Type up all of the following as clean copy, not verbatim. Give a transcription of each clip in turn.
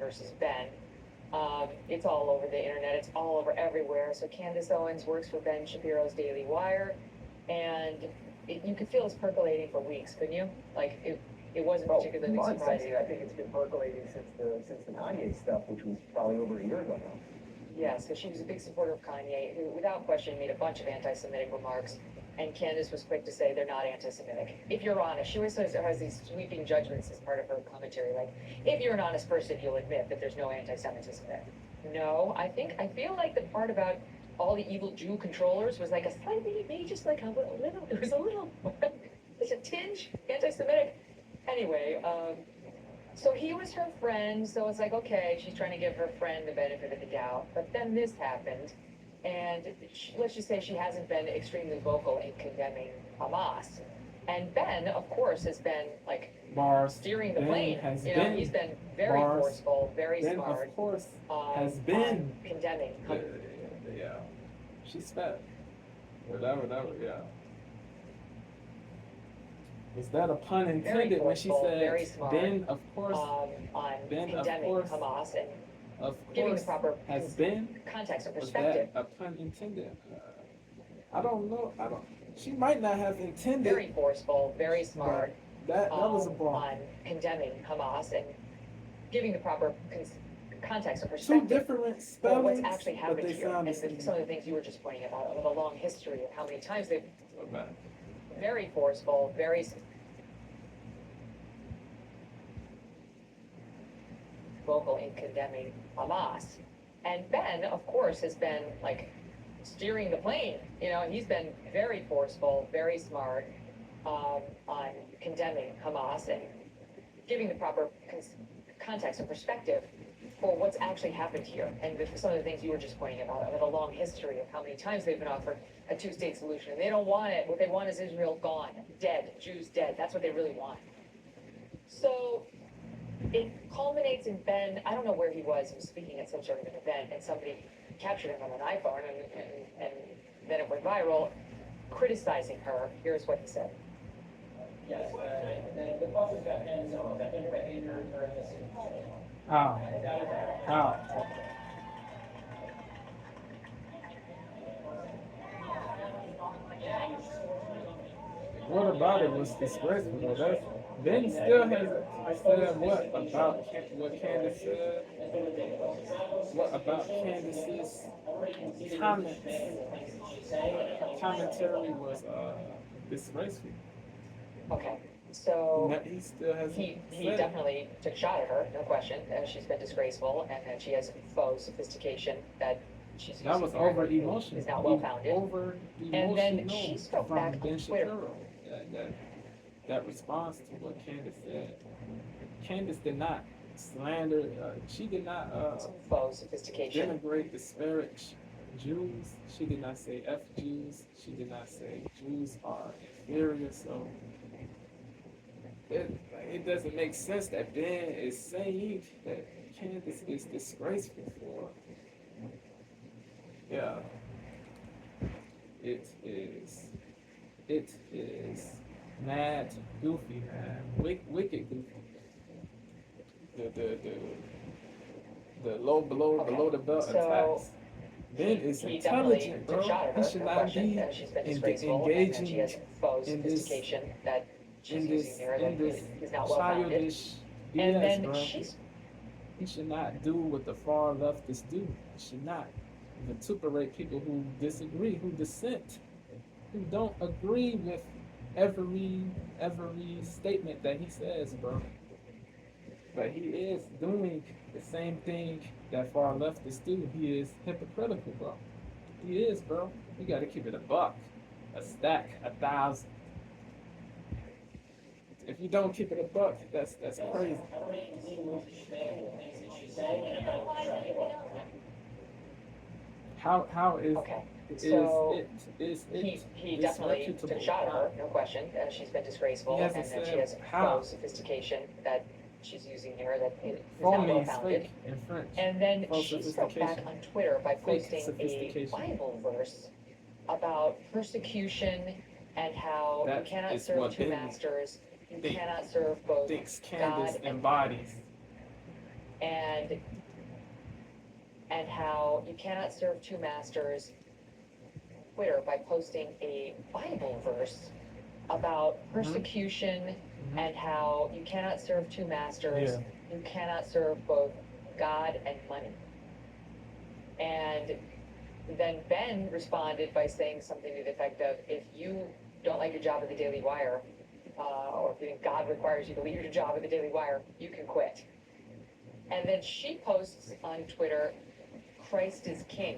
versus Ben. It's all over the internet. It's all over everywhere. So Candace Owens works for Ben Shapiro's Daily Wire, and you could feel it's percolating for weeks, couldn't you? Like it wasn't particularly surprising. I think it's been percolating since the Kanye stuff, which was probably over a year ago now. Yes, because she was a big supporter of Kanye, who without question made a bunch of anti-Semitic remarks, and Candace was quick to say they're not anti-Semitic. If you're honest, she always has these sweeping judgments as part of her commentary, like, if you're an honest person, you'll admit that there's no anti-Semitism there. No, I feel like the part about all the evil Jew controllers was like a slightly, maybe just like a little, it was a little, there's a tinge anti-Semitic. Anyway, so he was her friend, so it's like, okay, she's trying to give her friend the benefit of the doubt. But then this happened, and let's just say she hasn't been extremely vocal in condemning Hamas. And Ben, of course, has been like steering the plane. He's been very forceful, very smart. Of course, has been condemning. Yeah, she's fat. Whatever, yeah. Was that a pun intended when she said, Ben, of course, Ben, of course, Hamas and of giving course, the proper has been context and was perspective? that a pun intended? I don't know. She might not have intended. Very forceful, very smart. That was a bomb. On condemning Hamas and giving the proper context and perspective. Two different spellings, what's actually happened here, and some of the things you were just pointing out, of a long history of how many times they've. Very forceful, very vocal in condemning Hamas. And Ben, of course, has been like steering the plane. He's been very forceful, very smart on condemning Hamas and giving the proper context and perspective for what's actually happened here. And some of the things you were just pointing out, of a long history of how many times they've been offered a two-state solution. And they don't want it. What they want is Israel gone, dead, Jews dead. That's what they really want. So it culminates in Ben, I don't know where he was speaking at some sort of an event, and somebody captured him on an iPhone, and then it went viral, criticizing her. Here's what he said. Yes, the public got hands on that internet haters are in this. How? What about it was disgraceful though? Ben still has said what about what Candace said? What about Candace's comments? Her commentary was disgraceful. Okay, so he still has. He definitely took a shot at her, no question. She's been disgraceful, and that she has faux sophistication that she's using. That was over emotional. Is not well founded. Over and then she spoke back on Twitter. That response to what Candace said. Candace did not slander. She did not faux sophistication. Denigrate, disparage Jews. She did not say F Jews. She did not say Jews are inferior. So it doesn't make sense that Ben is saying that Candace is disgraceful for. Yeah. It is mad goofy, man. Wicked goofy. The below the belt attacks. Ben is intelligent, bro. He should not be engaging in this childish BS, bro. He should not do what the far leftists do. He should not vituperate people who disagree, who dissent, who don't agree with every statement that he says, bro. But he is doing the same thing that far leftists do. He is hypocritical, bro. He is, bro. You gotta keep it a buck, a stack, 1,000. If you don't keep it a buck, that's crazy. How is okay? So he definitely took a shot at her, no question. She's been disgraceful, and that she has faux sophistication that she's using here that is not well founded. And then she spoke back on Twitter by posting a Bible verse about persecution and how you cannot serve two masters. You cannot serve both God and embodies. and how you cannot serve two masters. Twitter by posting a Bible verse about persecution and how you cannot serve two masters. Yeah. You cannot serve both God and money. And then Ben responded by saying something to the effect of, if you don't like your job at the Daily Wire, or if you think God requires you to leave your job at the Daily Wire, you can quit. And then she posts on Twitter, Christ is king.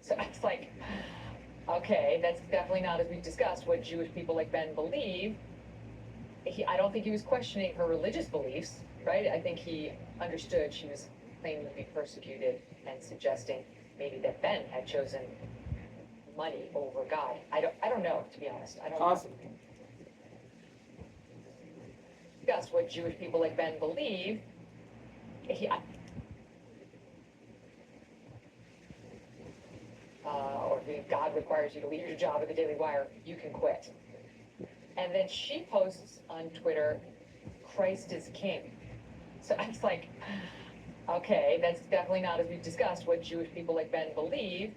So I was like, okay, that's definitely not, as we've discussed, what Jewish people like Ben believe. I don't think he was questioning her religious beliefs, right? I think he understood she was claiming to be persecuted and suggesting maybe that Ben had chosen money over God. I don't know, to be honest. I don't Possibly. discuss what Jewish people like Ben believe. Or if God requires you to leave your job at the Daily Wire, you can quit. And then she posts on Twitter, Christ is king. So I was like, okay, that's definitely not, as we've discussed, what Jewish people like Ben believe.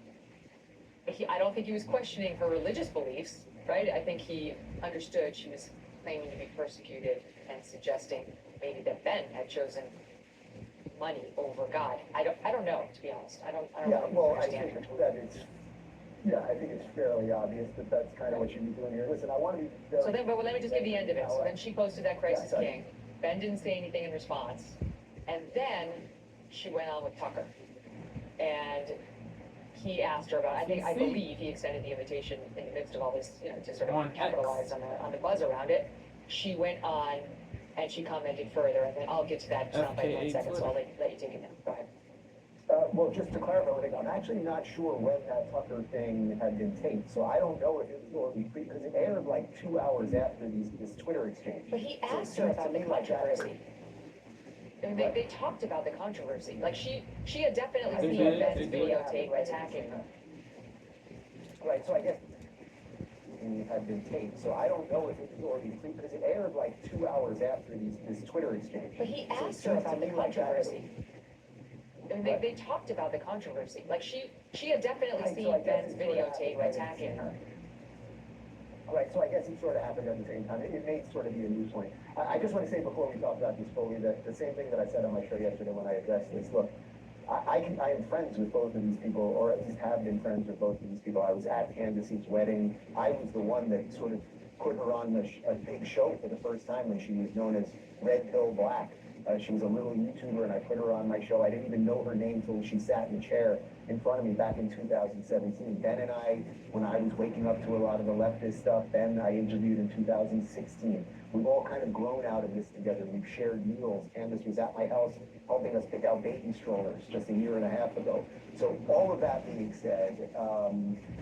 I don't think he was questioning her religious beliefs, right? I think he understood she was claiming to be persecuted and suggesting maybe that Ben had chosen money over God. I don't know, to be honest. I don't Yeah, really well, I understand her think Twitter. that it's, yeah, I think it's fairly obvious that that's kind of what you'd be doing here. Listen, I want to be very. So then, but let me just give the end of it. So then she posted that Christ is Yeah, king. Ben didn't say anything in response. And then she went on with Tucker. And he asked her about, I believe he extended the invitation in the midst of all this, to sort On of capitalize on the buzz around it. She went on and she commented further, and then I'll get to that soundbite in 1 FKA second, so I'll Twitter. let you take it now. Go ahead. Well, just to clarify one thing, I'm actually not sure when that Tucker thing had been taped, so I don't know if it was because it aired like 2 hours after this Twitter exchange. But he So it asked her seems about to the me like that- controversy. And they talked about the controversy. Like she had definitely They seen did, Ben's they did. videotape attacking her. Right, so I guess it had been taped, so I don't know if it was already free, because it aired like 2 hours after this Twitter exchange. But he So it asked her seems to about the me like that- controversy. And they talked about the controversy. Like she had definitely Right, so seen I guess Ben's it sort of videotape happened attacking her. Right, so I guess it sort of happened at the same time. It may sort of be a news point. I just want to say before we talk about this fully, that the same thing that I said on my show yesterday when I addressed this. Look, I am friends with both of these people, or at least have been friends with both of these people. I was at Candace's wedding. I was the one that sort of put her on a big show for the first time when she was known as Red Pill Black. She was a little YouTuber, and I put her on my show. I didn't even know her name till she sat in the chair in front of me back in 2017. Ben and I, when I was waking up to a lot of the leftist stuff, Ben I interviewed in 2016. We've all kind of grown out of this together. We've shared meals. Candace was at my house helping us pick out baby strollers just a year and a half ago. So all of that being said,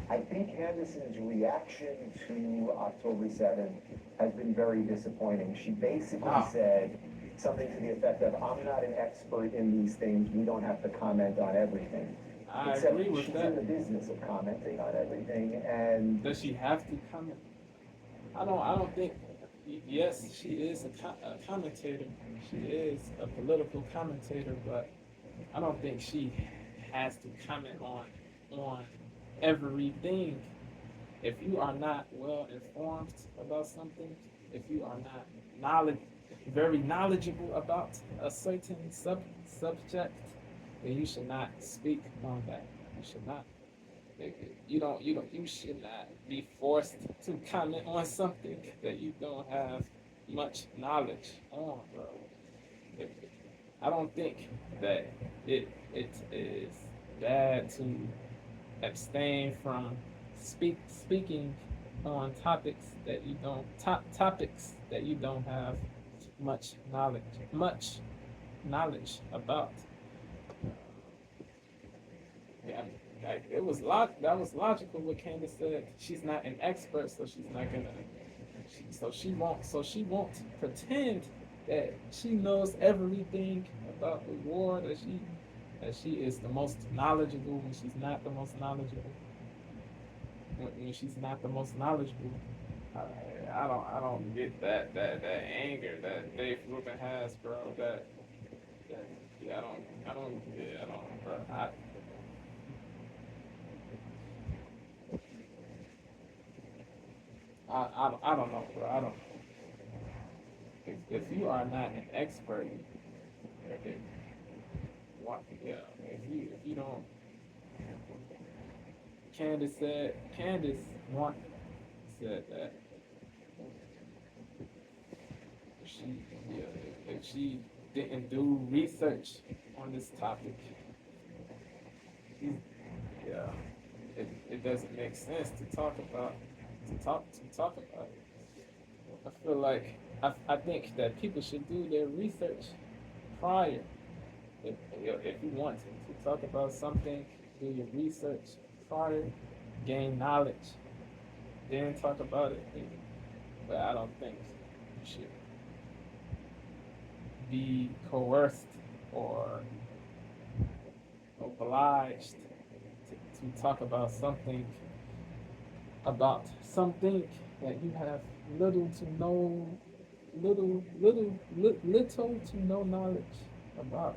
I think Candace's reaction to October 7th has been very disappointing. She basically said something to the effect of, I'm not an expert in these things, we don't have to comment on everything. I Except agree with she's that. in the business of commenting on everything, and Does she have to comment? I don't think. Yes, she is a commentator. She is a political commentator, but I don't think she has to comment on everything. If you are not well informed about something, if you are not very knowledgeable about a certain subject, then you should not speak on that. You should not. You should not be forced to comment on something that you don't have much knowledge on, bro. I don't think that it is bad to abstain from speaking on topics that you don't have much knowledge about. Yeah, like that was logical what Candace said. She's not an expert, so she's not gonna. She won't pretend that she knows everything about the war. That she is the most knowledgeable when she's not the most knowledgeable. When she's not the most knowledgeable, I don't get that anger that Dave Rubin has, bro. That Yeah, I don't, bro. I don't know, bro. I don't. If you are not an expert, if, what, yeah, if you don't, Candace one said that she, yeah, if she didn't do research on this topic, yeah, it doesn't make sense to talk about it. I feel like I think that people should do their research prior. If you want to talk about something, do your research prior, gain knowledge, then talk about it. But I don't think you should be coerced or obliged to talk about something that you have little to no knowledge about.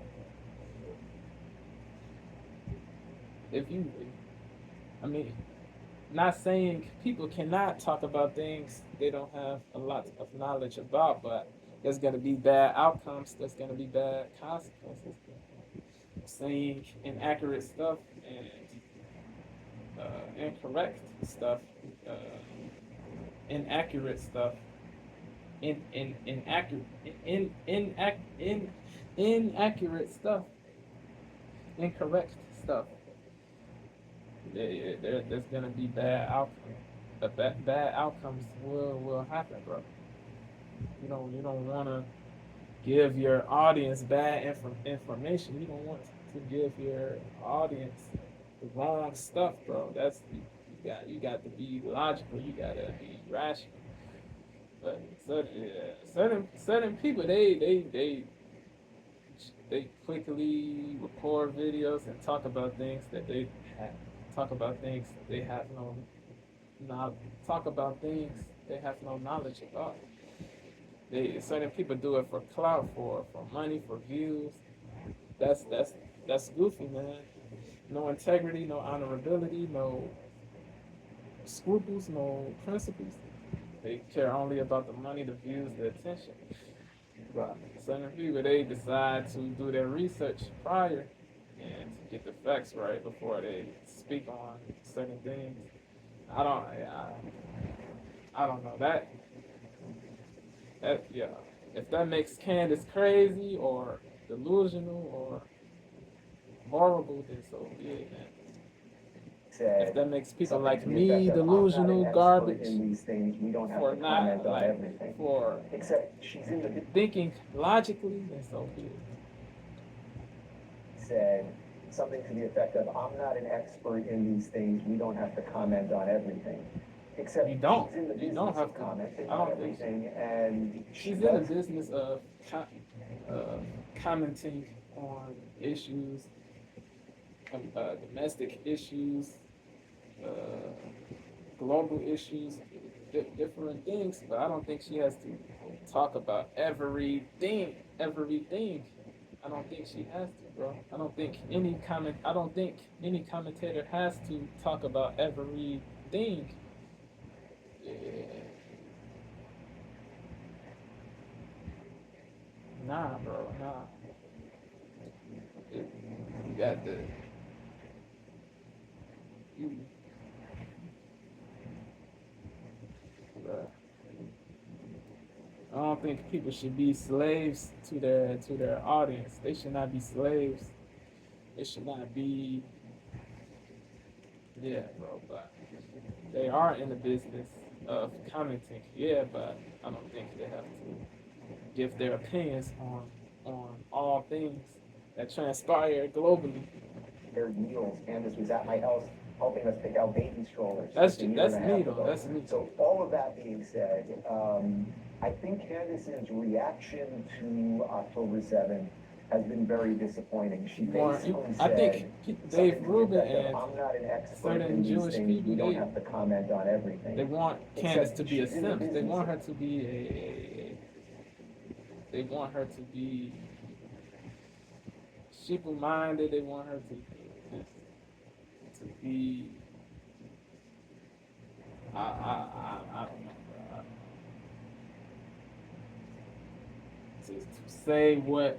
I mean, not saying people cannot talk about things they don't have a lot of knowledge about, but there's going to be bad outcomes, there's going to be bad consequences. Saying inaccurate stuff and incorrect stuff, uh, inaccurate stuff, inaccurate stuff, incorrect stuff. There's gonna be bad outcomes. Bad outcomes will happen, bro. You don't want to give your audience bad information. You don't want to give your audience the wrong stuff, bro. You got to be logical. You got to be rational. But certain people they quickly record videos and talk about things that they have, talk about things they have no talk about things they have no knowledge about. Certain people do it for clout, for money, for views. That's goofy, man. No integrity, no honorability, no scruples, no principles. They care only about the money, the views, the attention. But certain people, they decide to do their research prior and to get the facts right before they speak on certain things. I don't know that yeah. If that makes Candace crazy or delusional or horrible, then so be it, man. If that makes people like me delusional, garbage, for not like for thinking logically, then so be it. Said something to the effect of, "I'm not an expert in these things. We don't have to comment on everything." Except you don't have to comment on everything, and she's in the business of commenting on issues, domestic issues, global issues, different things. But I don't think she has to talk about everything. I don't think she has to, bro. I don't think any commentator has to talk about everything. Yeah. Nah, bro, nah. You got the. Bro. I don't think people should be slaves to their audience. They should not be slaves. They should not be. Yeah, bro, but they are in the business of commenting. Yeah, but I don't think they have to give their opinions on all things that transpire globally. Their meals. Candace was at my house helping us pick out baby strollers. That's me though. That's me. So all of that being said, I think Candace's reaction to October 7th has been very disappointing. She basically said, I think Dave Rubin and I'm not an expert certain in these Jewish things. people, We don't have to comment on everything. They want Candace to be a simp. They want her to be They want her to be minded. They want her to be. I don't know. To say what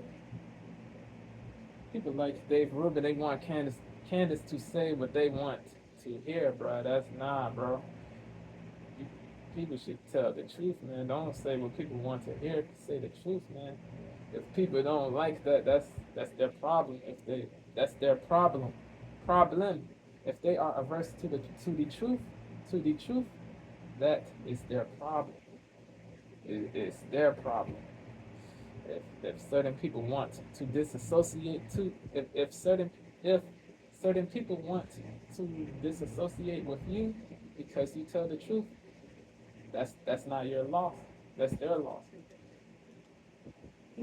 people like Dave Rubin, they want Candace to say what they want to hear, bro. That's bro. People should tell the truth, man. Don't say what people want to hear. Say the truth, man. If people don't like that, that's their problem. That's their problem. If they are averse to the truth, that is their problem. It's their problem. If certain people want to disassociate if certain people want to disassociate with you because you tell the truth, that's not your loss. That's their loss.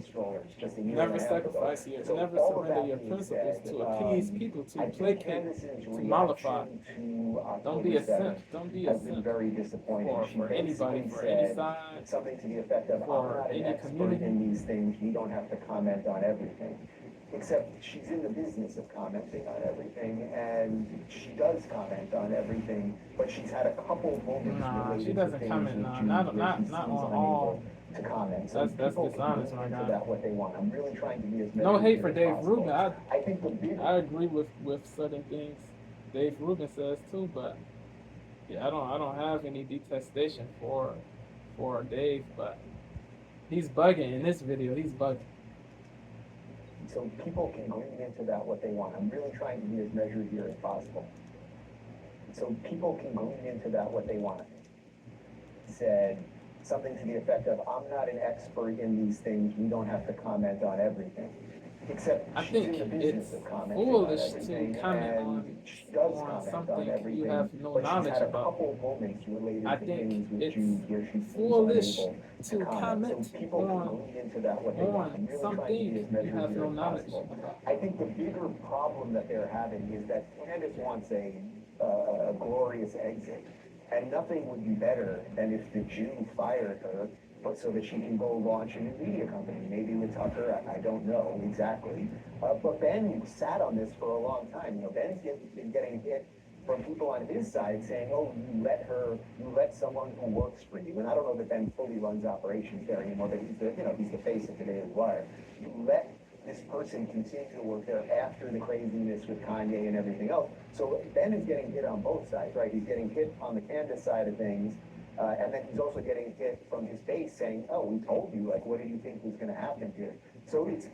Stronger. It's just a year Never and a half sacrifice ago. your, So never all of surrender that your being principles said, to appease people, to I think placate, Candace's to mollify. reaction to Don't be a October simp. 7th Don't be a has been simp very disappointing. for She anybody, basically for any said side, something to the effect of, for I'm not an any expert community. in these things, you don't have to comment on everything. Except she's in the business of commenting on everything, and she does comment on everything, but she's had a couple moments related she doesn't to things comment with on, Jews not where she not seems on unable all. to comment. So That's people dishonest, can my read into guy. that what they want. I'm really trying to be as No measured hate here for as Dave possible. Rubin. I think the bigger I agree with certain things Dave Rubin says too, but yeah, I don't have any detestation for Dave, but he's bugging in this video. He's bugging. so people can read into that what they want. I'm really trying to be as measured here as possible. So people can read into that what they want. Said something to the effect of, I'm not an expert in these things, we don't have to comment on everything. Except I she's think in the business it's of commenting foolish on everything, to comment and she does on comment on something everything, you have no but she's knowledge had a about. couple moments related I to think things with it's Jews where she seems foolish unable to comment. comment So people can read into that what they want. I'm on really trying to be something as you measured have here no as knowledge possible. about. I think the bigger problem that they're having is that Candace wants a glorious exit. And nothing would be better than if the Jew fired her, but so that she can go launch a new media company, maybe with Tucker, I don't know exactly. But Ben sat on this for a long time. You know, Ben's been getting hit from people on his side saying, oh, you let someone who works for you. And I don't know that Ben fully runs operations there anymore, but he's the face of the Daily Wire. You let this person continue to work there after the craziness with Kanye and everything else. So Ben is getting hit on both sides, right? He's getting hit on the Candace side of things, and then he's also getting hit from his base saying, oh, we told you, like, what did you think was going to happen here? So it's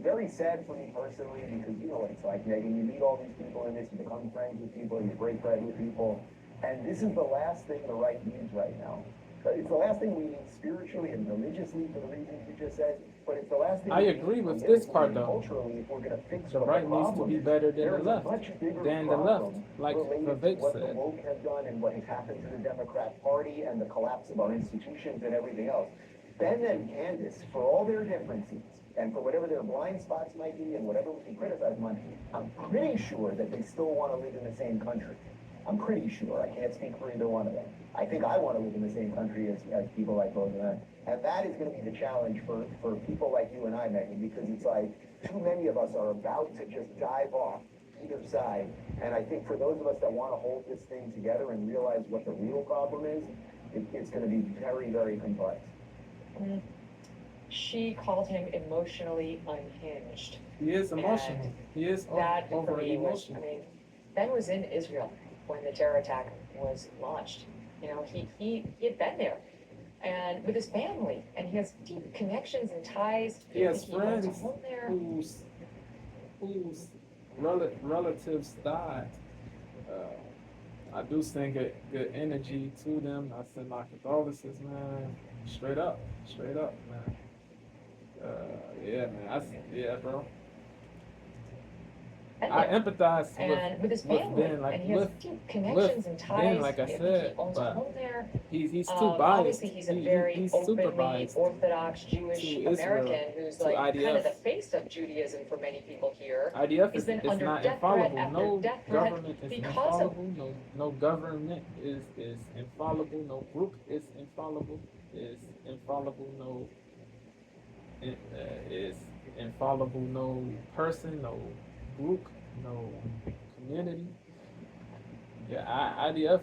very sad for me personally, because you know what it's like, Megyn. You meet all these people in this, you become friends with people, you break bread with people, and this is the last thing the right needs right now. It's the last thing we need spiritually and religiously for the reasons you just said, but it's the last thing I agree with this part though. Culturally, if we're going to fix The what right the needs to problem be is, better than the there's a left. much bigger Than the left, problem like related Vivek to what the said. woke have done and what has happened to the Democrat Party and the collapse of our institutions and everything else. Ben and Candace, for all their differences, and for whatever their blind spots might be and whatever we can criticize them on, I'm pretty sure that they still want to live in the same country. I'm pretty sure. I can't speak for either one of them. I think I want to live in the same country as people like both of them. And that is going to be the challenge for people like you and I, Megyn, because it's like too many of us are about to just dive off either side. And I think for those of us that want to hold this thing together and realize what the real problem is, it's going to be very, very complex. She called him emotionally unhinged. He is emotional. And He is that for overly me was, emotional. I mean, Ben was in Israel when the terror attack was launched. You know, he had been there and with his family, and he has deep connections and ties. He has owns a friends home there. whose relatives died. I do send good energy to them. I send my condolences, man. Straight up, man. Yeah, man. Yeah, bro. Been I there. empathize And with his with family, Ben, like and he has deep connections and ties. like I He said, owns a but home there. he's too biased. Obviously, he's a very he's super openly biased Orthodox Jewish to Israel, American who's to like kind IDF. of the face of Judaism for many people here. IDF He's been is under not death threat infallible. after No death threat government is because infallible. No government is infallible. No group is infallible. No is infallible, no person, no group, no community. Yeah, IDF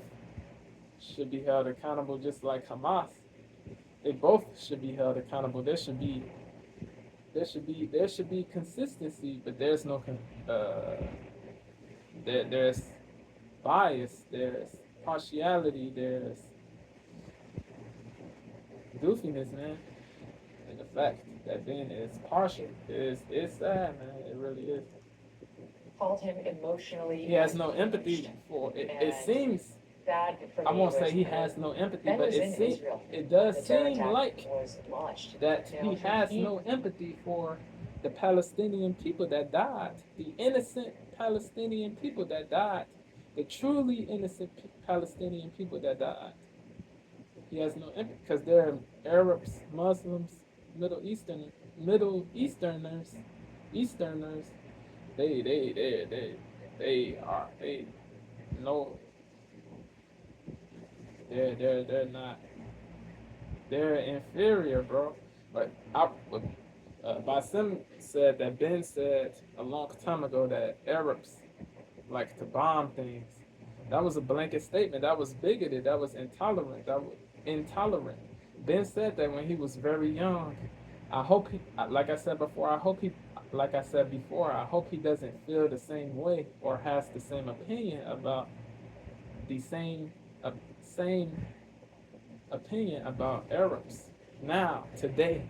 should be held accountable just like Hamas. They both should be held accountable. There should be consistency, but there's no there's bias, there's partiality, there's goofiness, man. And the fact that Ben is partial is sad, man. It really is. Called him emotionally. He has no empathy for it. It seems. That for I me won't was say he when has no empathy, Ben but was in it seems Israel it when does the terror seem attack like was launched. that You know, he has he- no empathy for the Palestinian people that died, the innocent Palestinian people that died, the truly innocent Palestinian people that died. He has no empathy because they're Arabs, Muslims, Middle Easterners. They are no. They're not. They're inferior, bro. But Basim said that Ben said a long time ago that Arabs like to bomb things. That was a blanket statement. That was bigoted. That was intolerant. That was intolerant. Ben said that when he was very young. I hope he, like I said before, I hope he doesn't feel the same way or has the same opinion about the same opinion about Arabs now, today.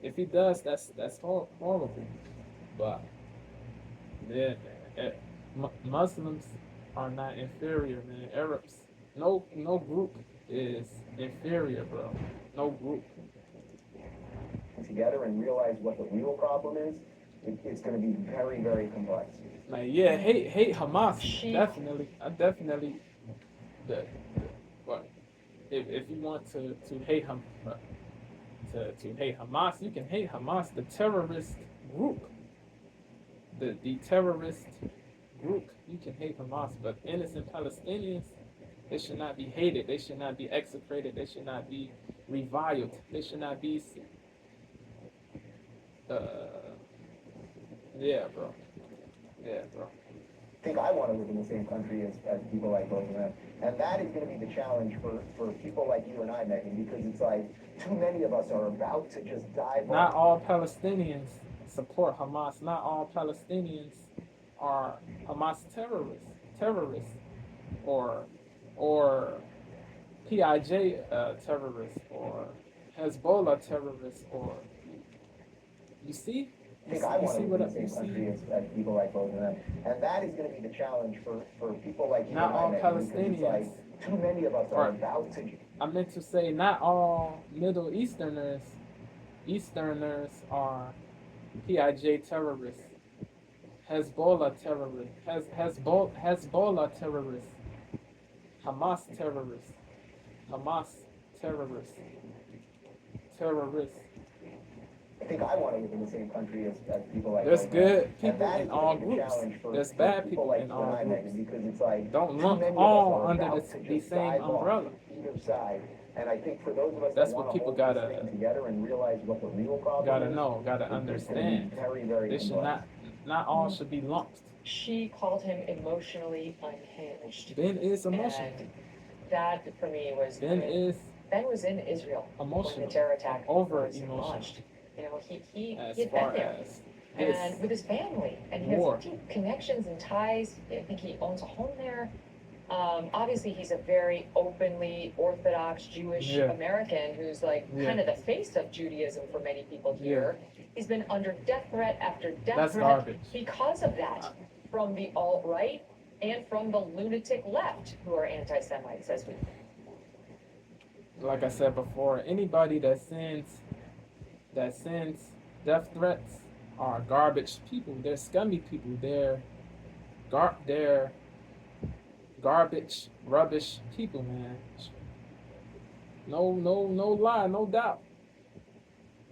If he does, that's horrible. But yeah, Muslims are not inferior, man. Arabs, no group is inferior, bro. No group. Together and realize what the real problem is, it's going to be very, very complex. Like, yeah, hate Hamas. Definitely. What? If you want to hate to hate Hamas, you can hate Hamas, the terrorist group. The terrorist group, you can hate Hamas, but innocent Palestinians, they should not be hated. They should not be execrated. They should not be reviled. They should not be. Yeah, bro. I think I want to live in the same country as people like both of them. And that is going to be the challenge for people like you and I, Megyn, because it's like too many of us are about to just dive Not all Palestinians support Hamas. Not all Palestinians are Hamas terrorists, or PIJ terrorists, or Hezbollah terrorists, or you see. I think I want to live in the same country as people like both of them. And that is going to be the challenge for people like you Not and I, all Megyn, Palestinians. because it's like too many of us are about to. I meant to say not all Middle Easterners are PIJ terrorists, Hezbollah terrorists, Hezbollah terrorists, Hamas terrorists, terrorists. I think I want to live in the same country as people like There's both of them. good And people that in is all going to be the groups. challenge for There's for bad people people like in you all and I, groups. Megyn, because it's like Don't too lump many of us all are under about the to just same dive off umbrella. either side. And I think for those of us That's that what want to people hold this gotta thing together and realize what the real problem gotta is, know, gotta it's gonna be understand. very, very They should complex. not all should be lumped. She called him emotionally unhinged. Ben is emotional. And that for me was Ben was in Israel when emotional. the terror attack Over was emotional. launched. You know, he As had far been there. as And this with his family, and he war. has deep connections and ties. I think he owns a home there. Obviously, he's a very openly Orthodox Jewish Yeah. American who's like Yeah. kind of the face of Judaism for many people here. He's been under death threat after death That's threat garbage. because of that from the alt-right and from the lunatic left who are anti-Semites, as we Like I said before, anybody that sends death threats are garbage people. They're scummy people. They're garbage, rubbish people, man. No lie, no doubt.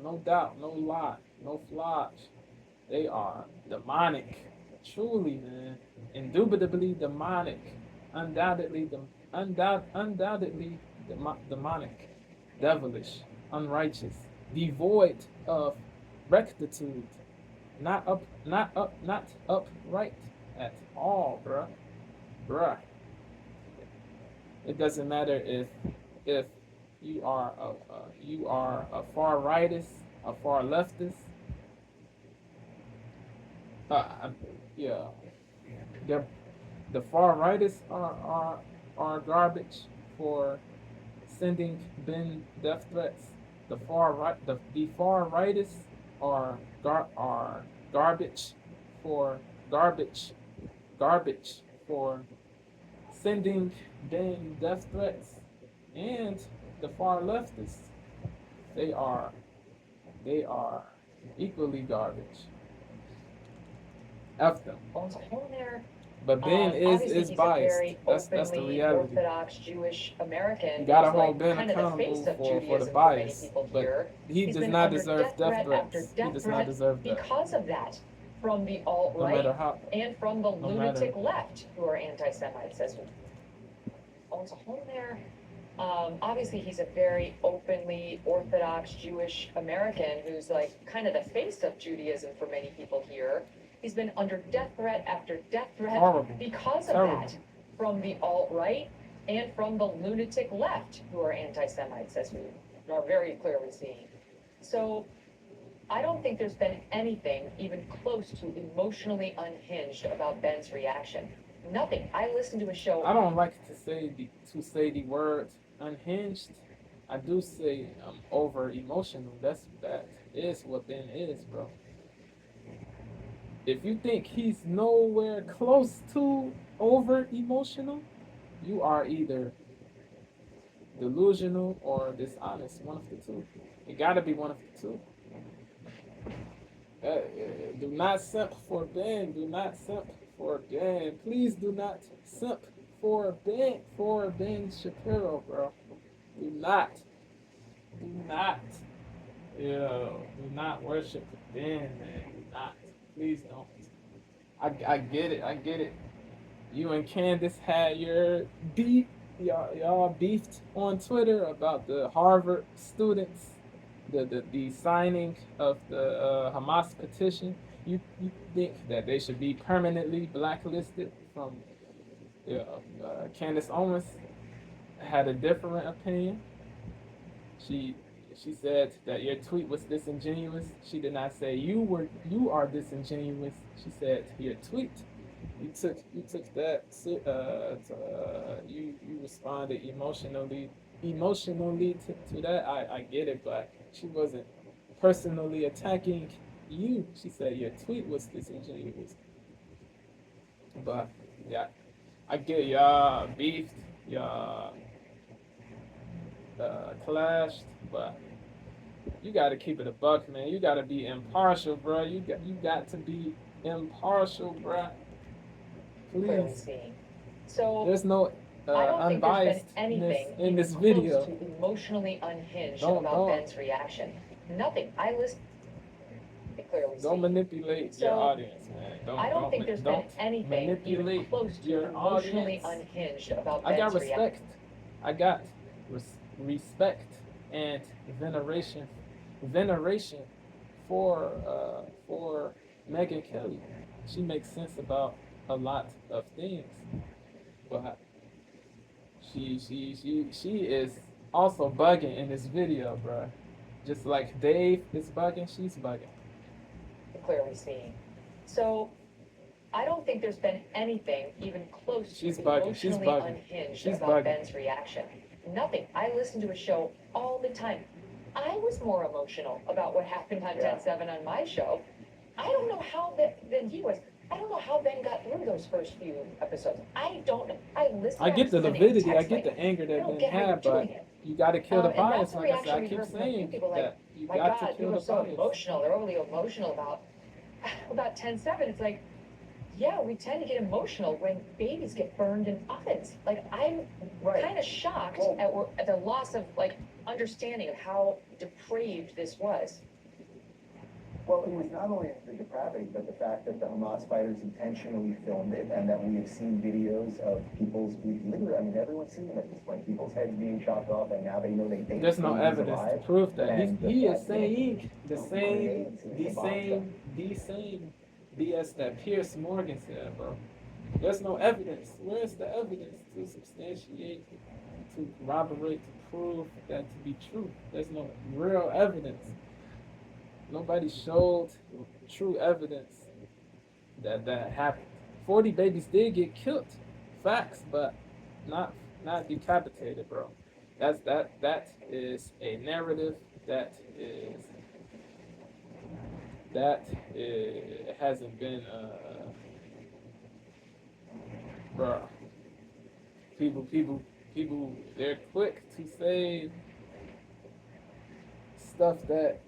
No doubt, no lie, no flaws. They are demonic. Truly, man. Indubitably demonic. Undoubtedly demonic. Devilish. Unrighteous. Devoid of rectitude. not upright at all, bruh. It doesn't matter if you are a far rightist, a far leftist. Uh, yeah, the the far rightists are garbage for sending Ben death threats. The far rightists are garbage for garbage garbage for sending Ben death threats, and the far leftists they are they are equally garbage. F them. Owns a home there. But Ben Obviously, is he's biased. a very That's the openly reality. Orthodox Jewish American. You gotta who's hold like Ben kind of the accountable face of for the Judaism bias. many people But here. he He's does been not under deserve death death threat threats. after He death does not threat deserve that. because of that from the No alt-right matter how. and from the No lunatic matter. left who are anti-Semites, as owns a home there. Obviously, he's a very openly Orthodox Jewish American who's like kind of the face of Judaism for many people here. He's been under death threat after death threat Horrible. because of Terrible. that from the alt-right and from the lunatic left who are anti-Semites, as we are very clearly seeing. So I don't think there's been anything even close to emotionally unhinged about Ben's reaction. Nothing. I listened to a show. I don't like to say the word unhinged. I do say over emotional. That is what Ben is, bro. If you think he's nowhere close to over emotional, you are either delusional or dishonest. One of the two. It gotta be one of the two. Do not simp for Ben. Do not simp for Ben. Please do not simp for Ben Shapiro, bro. Do not. Do not. Do not worship Ben, man. Do not. Please don't. I get it. I get it. You and Candace had your beef. Y'all beefed on Twitter about the Harvard students, the signing of the Hamas petition. You think that they should be permanently blacklisted from Candace Owens had a different opinion. She said that your tweet was disingenuous. She did not say you are disingenuous. She said your tweet. You took that. You responded emotionally to that. I get it, but she wasn't personally attacking you. She said your tweet was disingenuous. But yeah, I get y'all beefed, y'all clashed, but you got to keep it a buck, man. You got to be impartial, bro. You got to be impartial, bro. Clearly Please. seeing. So There's no I don't think there's been unbiasedness anything in this even video. close to emotionally unhinged Don't- about don't. Ben's reaction. Nothing. I listened. Clearly Don't seeing. manipulate your So, audience, man. I don't think there's been don't anything even manipulate close to your emotionally audience. unhinged about I got Ben's reaction. respect. I got respect and veneration for Megyn Kelly. She makes sense about a lot of things, but she is also bugging in this video, bruh. Just like Dave is bugging, she's bugging. Clearly seeing. So I don't think there's been anything even close to She's bugging. emotionally unhinged She's about bugging. Ben's reaction. Nothing. I listen to a show all the time. I was more emotional about what happened on Yeah. 10/7 on my show. I don't know how than he was. I don't know how Ben got through those first few episodes. I don't know. I listened. I get the sending lividity, I text get like, the anger I that don't Ben get how you're had, but doing it. you gotta kill the And bias. that's the Like I said, reaction I we keep heard from a few saying people like, that you my got God, to kill people the are so bias. emotional. They're overly emotional about 10/7. It's like, yeah, we tend to get emotional when babies get burned in ovens. Like, I'm Right. kind of shocked Well- at the loss of like understanding of how depraved this was. Well, it was not only the depravity, but the fact that the Hamas fighters intentionally filmed it, and that we have seen videos of people's, literally, I mean, everyone's seen them at this point, people's heads being chopped off, and now they know they There's no evidence to prove that. He is saying the same BS that Pierce Morgan said, bro. There's no evidence. Where's the evidence to substantiate, to corroborate, to prove that to be true? There's no real evidence. Nobody showed true evidence that that happened. 40 babies did get killed, facts, but not decapitated, bro. That is a narrative hasn't been bro. People they're quick to say stuff that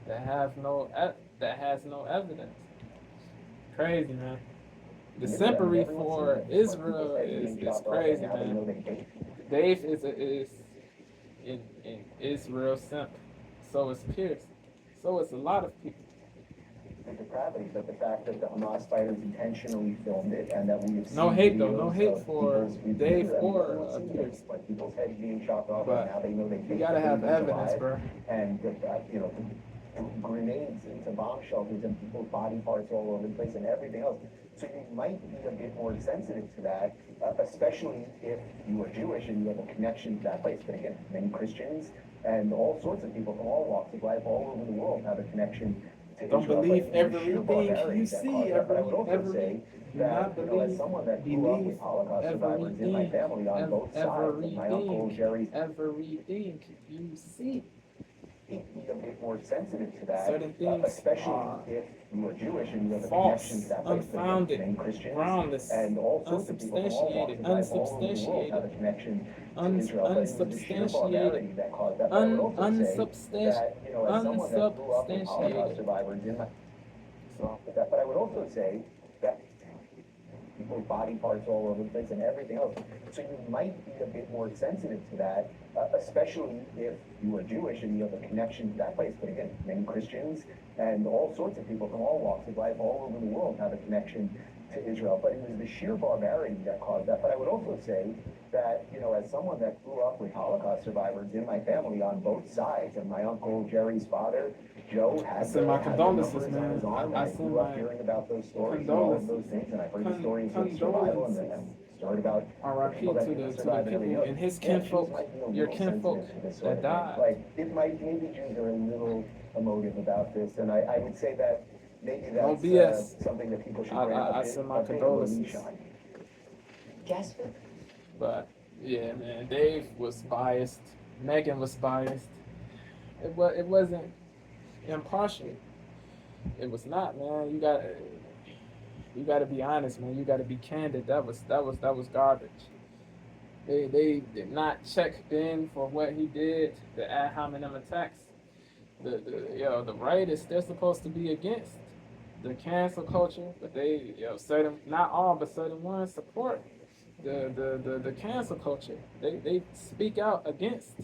has no evidence. Crazy, man. The sympathy for Israel is crazy, man. Dave is in Israel simp. So is Pierce. So is a lot of people. The depravity, but the fact that the Hamas fighters intentionally filmed it, and that we have seen no hate though, videos no hate of for people's, Dave or everyone's seen Pierce. it, like people's heads being chopped off, But and now they know they you gotta have babies evidence, alive, bro. and grenades into bomb shelters and people's body parts all over the place and everything else. So you might be a bit more sensitive to that, especially if you are Jewish and you have a connection to that place. But again, many Christians and all sorts of people from all walks of life all over the world have a connection to Don't Israel. believe But the sheer everything barbarity you that see, caused that. But I would also every say do that, not as someone that grew up with Holocaust survivors in my family on both sides, and my uncle Jerry's everything you see. be a bit more sensitive to that, Certain things especially are if you are Jewish and you have a false, connection to that place. But unfounded, many Christians groundless, and all sorts of people from all walks of life all over the world have a connection to Israel. But it was the sheer barbarity that caused that. But I would also say that, as someone that grew up with Holocaust survivors in my but I would also say that people's body parts all over the place and everything else. So you might be a bit more sensitive to that, especially if you are Jewish and you have a connection to that place. But again, many Christians and all sorts of people from all walks of life all over the world have a connection to Israel. But it was the sheer barbarity that caused that. But I would also say that, as someone that grew up with Holocaust survivors in my family on both sides, and my uncle Jerry's father, Joe, had my the condolences, numbers on his arm, and I grew up hearing about those stories and all of those things, and I've heard the stories of survival and story about R.I.P. people that to the people and his kinfolk, your kinfolk that died. Like, maybe Jews are a little emotive about this, and I would say that maybe No that's BS. something that people should I send my condolences. Jasper? But yeah, man, Dave was biased. Megyn was biased. It wasn't impartial. It was not, man. You gotta be honest, man. You gotta be candid. That was garbage. They did not check Ben for what he did, the ad hominem attacks. The right is they're supposed to be against the cancel culture, but they certain, not all, but certain ones support the cancel culture. They speak out against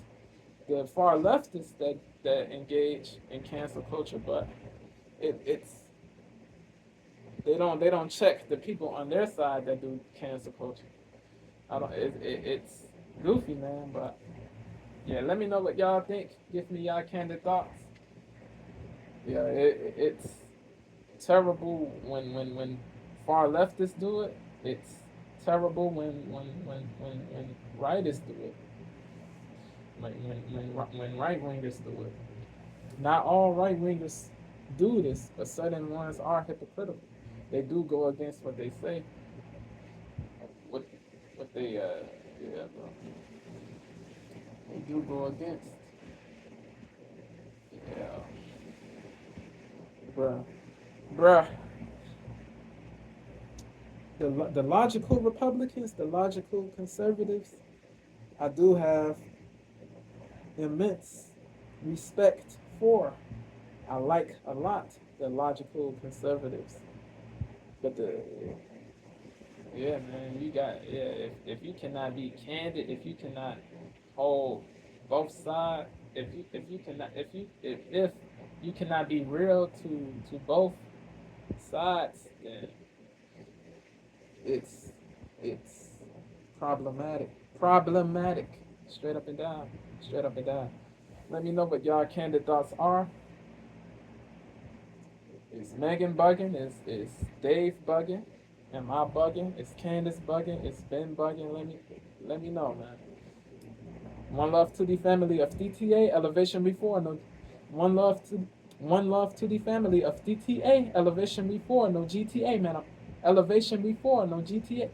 the far leftists that engage in cancel culture, but it's they don't check the people on their side that do cancel culture. It's goofy, man, but yeah, let me know what y'all think. Give me y'all candid thoughts. Yeah, it's terrible when far leftists do it. It's terrible when rightists do it. When right wingers do it. Not all right wingers do this, but certain ones are hypocritical. They do go against what they say. What they bro. They do go against. Yeah. Bruh. The logical Republicans, the logical conservatives, I do have immense respect for. I like a lot the logical conservatives. But if you cannot be candid, if you cannot hold both sides, if you cannot be real to both sides, then it's problematic. Problematic. Straight up and down. Straight up and down. Let me know what y'all candid thoughts are. Is Megyn bugging? Is Dave bugging? Am I bugging? Is Candace bugging? Is Ben bugging? Let me know, man. One love to the family of DTA elevation before no. One love to the family of DTA elevation before no GTA, man. Elevation before no GTA.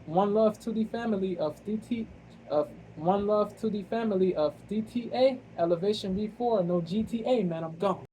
One love to the family of DT of one love to the family of DTA elevation before no GTA, man. I'm gone.